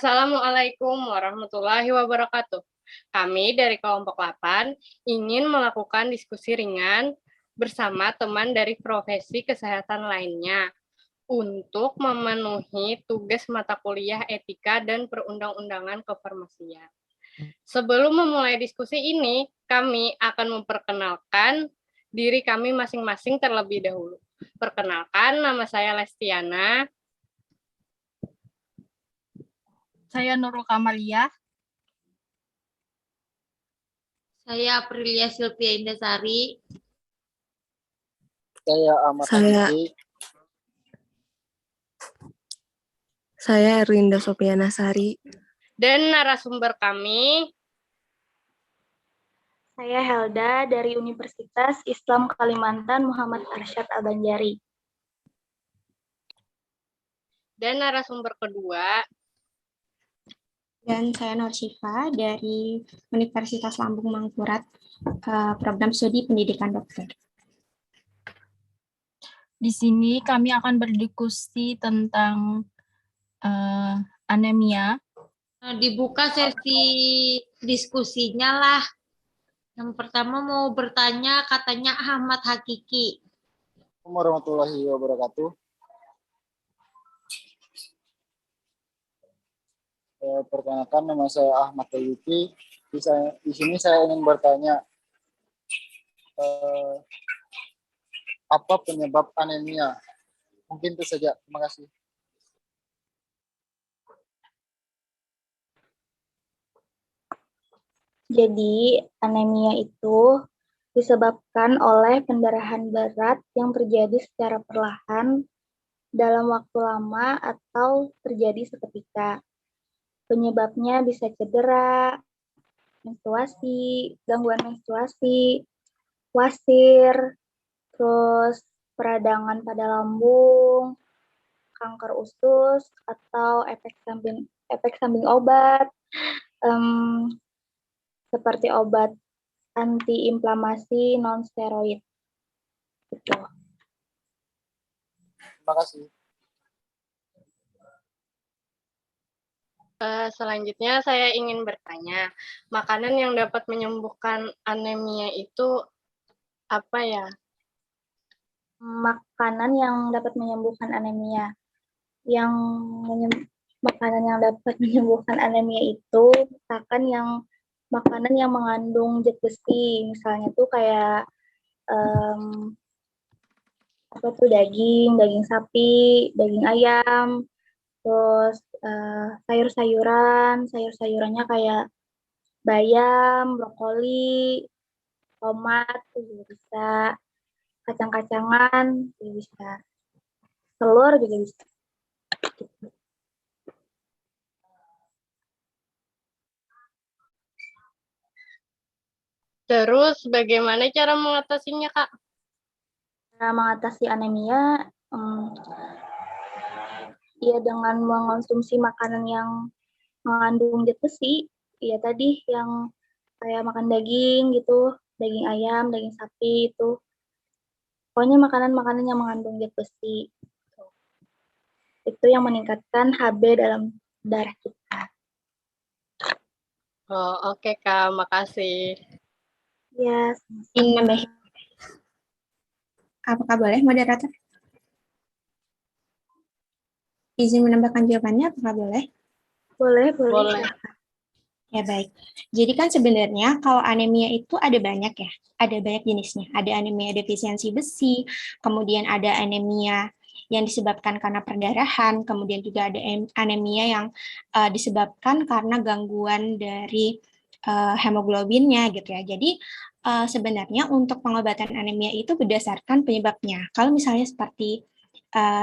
Assalamualaikum warahmatullahi wabarakatuh. Kami dari kelompok 8 ingin melakukan diskusi ringan bersama teman dari profesi kesehatan lainnya untuk memenuhi tugas mata kuliah etika dan perundang-undangan kefarmasian. Sebelum memulai diskusi ini, kami akan memperkenalkan diri kami masing-masing terlebih dahulu. Perkenalkan, nama saya Lestiana. Saya Nurul Kamalia. Saya Aprilia Silvia Indasari. Saya Ahmad Hamidi. Saya Erlinda Sopiana Sari. Dan narasumber kami, saya Helda dari Universitas Islam Kalimantan Muhammad Arsyad Al-Banjari. Dan narasumber kedua, dan saya Nur Syifa dari Universitas Lambung Mangkurat, program studi pendidikan dokter. Di sini kami akan berdiskusi tentang anemia. Dibuka sesi diskusinya lah. Yang pertama mau bertanya katanya Ahmad Hakiki. Assalamualaikum warahmatullahi wabarakatuh. Perkenalkan, nama saya Ahmad Hakiki. Di sini saya ingin bertanya, apa penyebab anemia? Mungkin itu saja. Terima kasih. Jadi, anemia itu disebabkan oleh pendarahan berat yang terjadi secara perlahan dalam waktu lama atau terjadi seketika. Penyebabnya bisa cedera, menstruasi, gangguan menstruasi, wasir, terus peradangan pada lambung, kanker usus, atau efek samping obat, seperti obat antiinflamasi non-steroid. Gitu. Terima kasih. Selanjutnya saya ingin bertanya, makanan yang dapat menyembuhkan anemia itu apa ya? Makanan yang dapat menyembuhkan anemia. Makanan yang dapat menyembuhkan anemia itu misalkan makanan yang mengandung zat besi, misalnya tuh kayak daging sapi, daging ayam, terus sayur-sayurannya kayak bayam, brokoli, tomat juga bisa, kacang-kacangan juga bisa, telur juga bisa. Terus bagaimana cara mengatasinya, Kak? Cara mengatasi anemia, ya dengan mengonsumsi makanan yang mengandung zat besi, ya tadi yang kayak makan daging gitu, daging ayam, daging sapi itu. Pokoknya makanan-makanan yang mengandung zat besi. Itu yang meningkatkan HB dalam darah kita. Oh, oke, Kak, makasih. Ya, Ingin nambah. Apakah boleh, moderator? Izin menambahkan jawabannya, apakah boleh? Boleh. Ya, baik. Jadi kan sebenarnya kalau anemia itu ada banyak ya, ada banyak jenisnya. Ada anemia defisiensi besi, kemudian ada anemia yang disebabkan karena perdarahan, kemudian juga ada anemia yang disebabkan karena gangguan dari hemoglobinnya gitu ya. Jadi sebenarnya untuk pengobatan anemia itu berdasarkan penyebabnya. Kalau misalnya seperti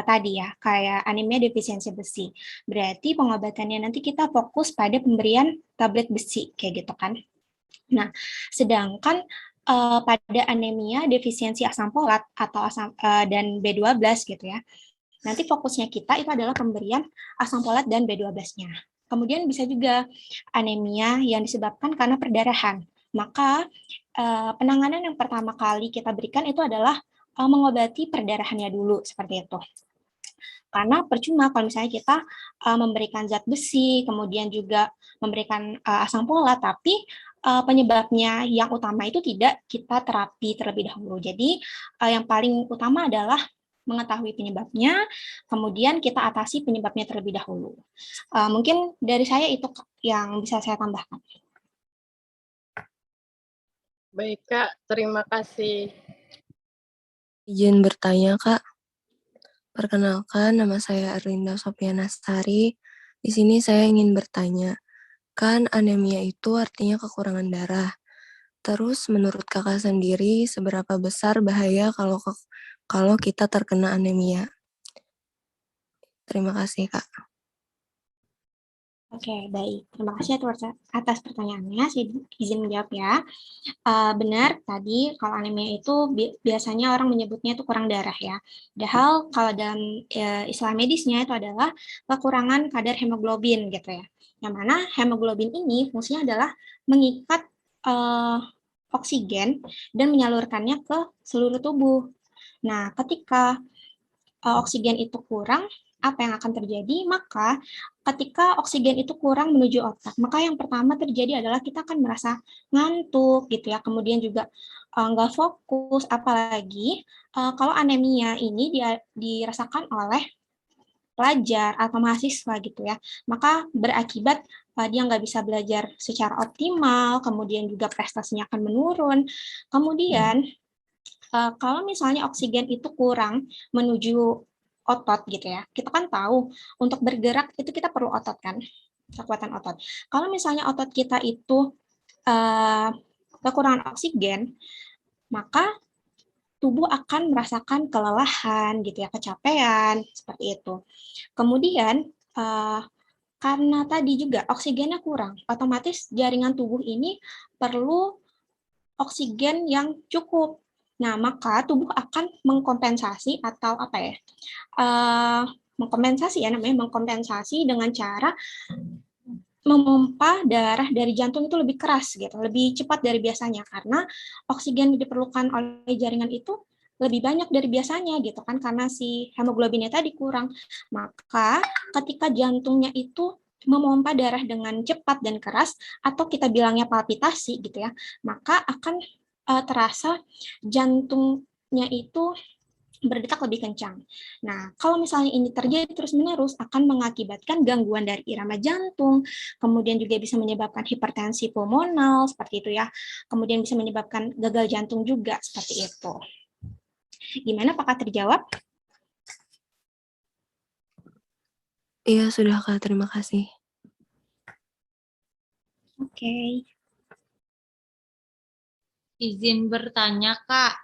tadi ya, kayak anemia defisiensi besi. Berarti pengobatannya nanti kita fokus pada pemberian tablet besi, kayak gitu kan. Nah, sedangkan pada anemia defisiensi asam folat atau dan B12 gitu ya, nanti fokusnya kita itu adalah pemberian asam folat dan B12-nya. Kemudian bisa juga anemia yang disebabkan karena perdarahan. Maka penanganan yang pertama kali kita berikan itu adalah mengobati perdarahannya dulu, seperti itu. Karena percuma kalau misalnya kita memberikan zat besi, kemudian juga memberikan asam folat, tapi penyebabnya yang utama itu tidak kita terapi terlebih dahulu. Jadi yang paling utama adalah mengetahui penyebabnya, kemudian kita atasi penyebabnya terlebih dahulu. Mungkin dari saya itu yang bisa saya tambahkan. Baik, Kak. Terima kasih. Izin bertanya, Kak. Perkenalkan, nama saya Erlinda Sopiana Sari. Di sini saya ingin bertanya, kan anemia itu artinya kekurangan darah. Terus menurut Kakak sendiri, seberapa besar bahaya kalau kita terkena anemia? Terima kasih, Kak. Oke, baik. Terima kasih atas pertanyaannya. Saya izin menjawab ya. Benar, tadi kalau anemia itu biasanya orang menyebutnya itu kurang darah ya. Padahal kalau dalam istilah medisnya itu adalah kekurangan kadar hemoglobin gitu ya. Yang mana hemoglobin ini fungsinya adalah mengikat oksigen dan menyalurkannya ke seluruh tubuh. Nah, ketika oksigen itu kurang, apa yang akan terjadi? Maka ketika oksigen itu kurang menuju otak, maka yang pertama terjadi adalah kita akan merasa ngantuk gitu ya, kemudian juga nggak fokus, apalagi kalau anemia ini dirasakan oleh pelajar atau mahasiswa gitu ya, maka berakibat dia nggak bisa belajar secara optimal, kemudian juga prestasinya akan menurun, kemudian kalau misalnya oksigen itu kurang menuju otot gitu ya, kita kan tahu untuk bergerak itu kita perlu otot kan, kekuatan otot. Kalau misalnya otot kita itu kekurangan oksigen, maka tubuh akan merasakan kelelahan gitu ya, kecapean seperti itu. Kemudian karena tadi juga oksigennya kurang, otomatis jaringan tubuh ini perlu oksigen yang cukup. Nah, maka tubuh akan mengkompensasi atau apa ya? Mengkompensasi ya namanya, mengkompensasi dengan cara memompa darah dari jantung itu lebih keras gitu, lebih cepat dari biasanya karena oksigen yang diperlukan oleh jaringan itu lebih banyak dari biasanya gitu kan, karena si hemoglobinnya tadi kurang. Maka ketika jantungnya itu memompa darah dengan cepat dan keras atau kita bilangnya palpitasi gitu ya, maka akan terasa jantungnya itu berdetak lebih kencang. Nah, kalau misalnya ini terjadi terus-menerus akan mengakibatkan gangguan dari irama jantung, kemudian juga bisa menyebabkan hipertensi pulmonal seperti itu ya. Kemudian bisa menyebabkan gagal jantung juga seperti itu. Gimana, apakah terjawab? Iya, sudah, Kak. Terima kasih. Oke. Izin bertanya, Kak.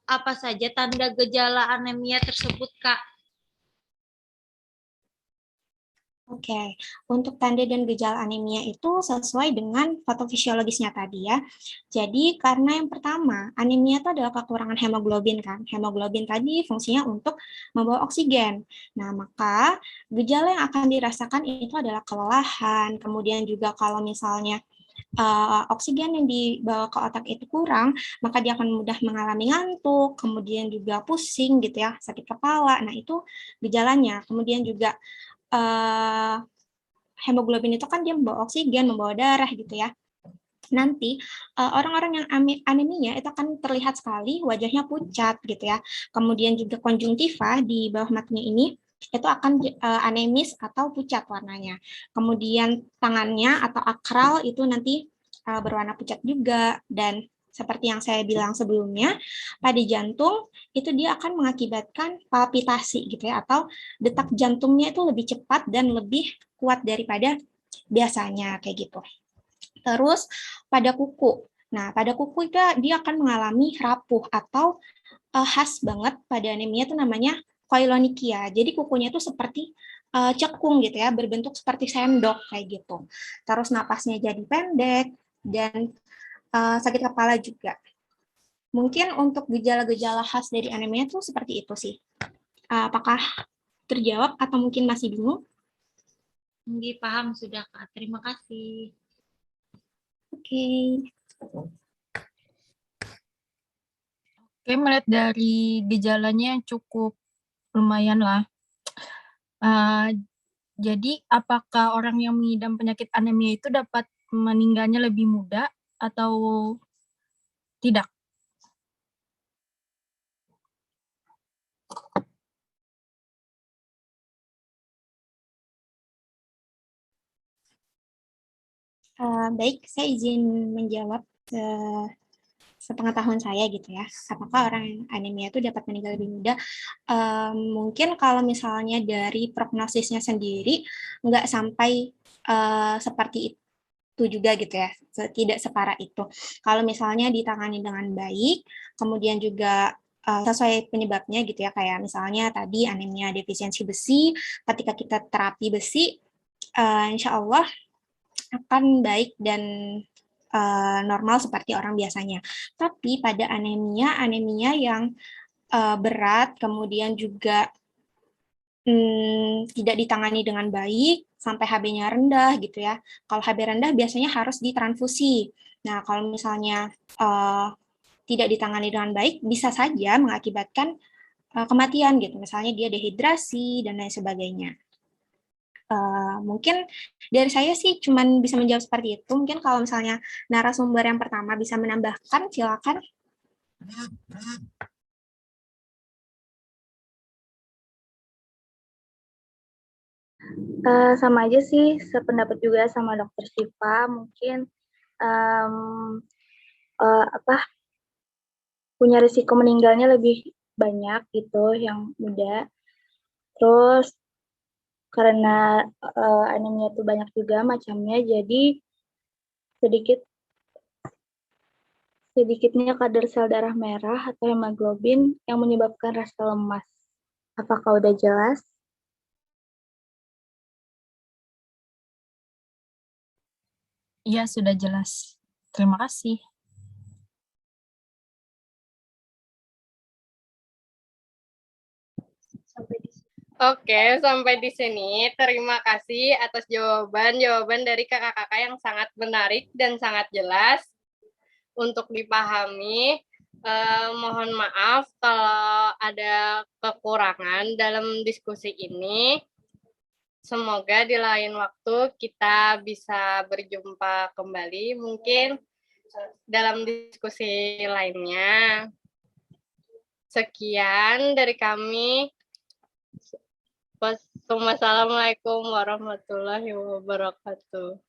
Apa saja tanda gejala anemia tersebut, Kak? Oke, untuk tanda dan gejala anemia itu sesuai dengan patofisiologisnya tadi ya. Jadi karena yang pertama, anemia itu adalah kekurangan hemoglobin kan. Hemoglobin tadi fungsinya untuk membawa oksigen. Nah, maka gejala yang akan dirasakan itu adalah kelelahan, kemudian juga kalau misalnya oksigen yang dibawa ke otak itu kurang, maka dia akan mudah mengalami ngantuk, kemudian juga pusing gitu ya, sakit kepala. Nah, itu gejalanya. Kemudian juga hemoglobin itu kan dia membawa oksigen, membawa darah gitu ya. Nanti orang-orang yang anemia itu akan terlihat sekali wajahnya pucat gitu ya. Kemudian juga konjungtiva di bawah matanya ini itu akan anemis atau pucat warnanya. Kemudian tangannya atau akral itu nanti berwarna pucat juga, dan seperti yang saya bilang sebelumnya, pada jantung itu dia akan mengakibatkan palpitasi gitu ya, atau detak jantungnya itu lebih cepat dan lebih kuat daripada biasanya kayak gitu. Terus pada kuku. Nah, pada kuku itu dia akan mengalami rapuh atau khas banget pada anemia itu namanya koilonychia. Jadi kukunya itu seperti cekung gitu ya, berbentuk seperti sendok kayak gitu. Terus napasnya jadi pendek dan sakit kepala juga. Mungkin untuk gejala-gejala khas dari anemia itu seperti itu sih. Apakah terjawab atau mungkin masih bingung? Nggih, paham sudah, Kak. Terima kasih. Oke. Oke, melihat dari gejalanya yang cukup lumayan lah. Jadi, apakah orang yang mengidap penyakit anemia itu dapat meninggalnya lebih muda atau tidak? Baik, saya izin menjawab sepengetahuan saya gitu ya. Apakah orang yang anemia itu dapat meninggal lebih muda? Mungkin kalau misalnya dari prognosisnya sendiri nggak sampai seperti itu juga gitu ya, tidak separah itu. Kalau misalnya ditangani dengan baik, kemudian juga sesuai penyebabnya gitu ya, kayak misalnya tadi anemia defisiensi besi, ketika kita terapi besi, insya Allah akan baik dan normal seperti orang biasanya. Tapi pada anemia yang berat, kemudian juga tidak ditangani dengan baik, sampai HB-nya rendah gitu ya. Kalau HB rendah biasanya harus ditransfusi. Nah, kalau misalnya tidak ditangani dengan baik, bisa saja mengakibatkan kematian gitu. Misalnya dia dehidrasi dan lain sebagainya. Mungkin dari saya sih cuman bisa menjawab seperti itu. Mungkin kalau misalnya narasumber yang pertama bisa menambahkan, silakan. Sama aja sih, sependapat juga sama Dokter Siva. Mungkin punya risiko meninggalnya lebih banyak gitu yang muda. Terus karena anemia itu banyak juga macamnya, jadi sedikitnya kadar sel darah merah atau hemoglobin yang menyebabkan rasa lemas. Apakah udah jelas? Iya, sudah jelas. Terima kasih. Oke, sampai di sini. Terima kasih atas jawaban-jawaban dari kakak-kakak yang sangat menarik dan sangat jelas untuk dipahami. Mohon maaf kalau ada kekurangan dalam diskusi ini. Semoga di lain waktu kita bisa berjumpa kembali, mungkin dalam diskusi lainnya. Sekian dari kami. Wassalamualaikum warahmatullahi wabarakatuh.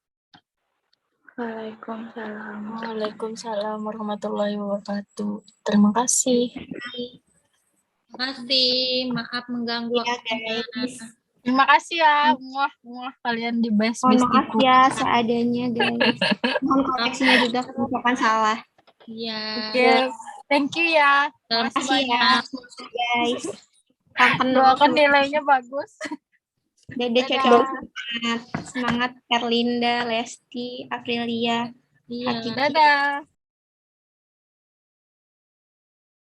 Waalaikumsalam. Waalaikumsalam warahmatullahi wabarakatuh. Terima kasih. Terima kasih. Maaf mengganggu Ya, waktunya. guys. Terima kasih ya. Muah kalian di best Mohon maaf bestiku. ya seadanya, guys. Mohon koreksinya juga kalau misalkan salah. Iya. Oke, thank you ya. Terima Makasih Kasih ya, banyak. guys. Kangen Doakan nilainya bagus. Dede Dadah. cocok semangat. Semangat Erlinda, Lesti, Aprilia. Iya. Hakiki. Dadah.